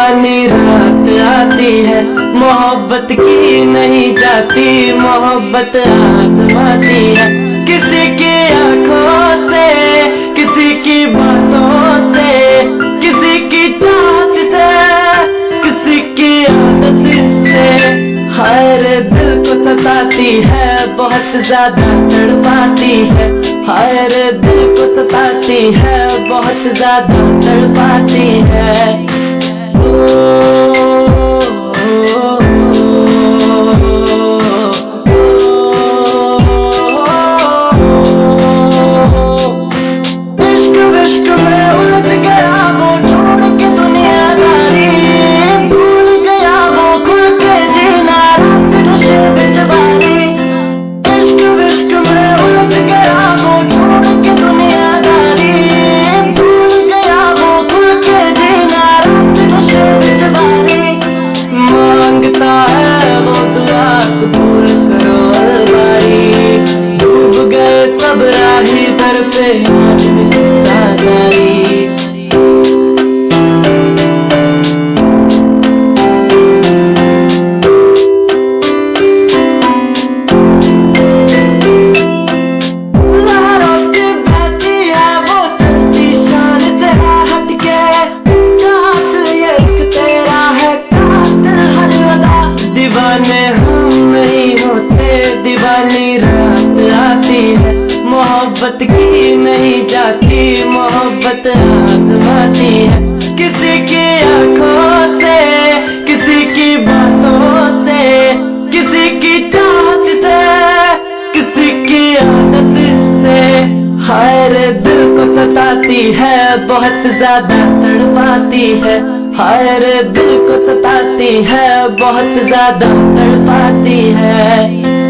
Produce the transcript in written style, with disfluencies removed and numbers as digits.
दीवानी रात आती है, मोहब्बत की नहीं जाती, मोहब्बत आजमाती है। किसी की आंखों से, किसी की बातों से, किसी की चाहत से, किसी की आदत से, हर दिल को सताती है, बहुत ज्यादा तड़पाती है। हर दिल को सताती है, बहुत ज्यादा तड़पाती है। इश्क विश्क में उलझ गया वो, छोड़ के दुनियादारी, भूल गया वो खुल के जीना, रात नशे में जवानी। इश्क विश्क में उलझ गया वो, छोड़ के दुनियादारी, भूल गया वो खुल के जीना, रात नशे में जवानी। मांगता है वो दुआ कबूल करो अलमारी, डूब गए सब राही दर पे आज भी किस्सा जारी। लहरों से बहती है वो, चलती शान से हट के, कातिल ये एक तेरा है, कातिल हर अदा। दीवाने हम नहीं होते, दीवानी रात आती है, मोहब्बत की नहीं जाती, मोहब्बत आजमाती है। किसी की आंखों से, किसी की बातों से, किसी की चाहत से, किसी की आदत से, हर दिल को सताती है, बहुत ज्यादा तड़पाती है। हर दिल को सताती है, बहुत ज्यादा तड़पाती है।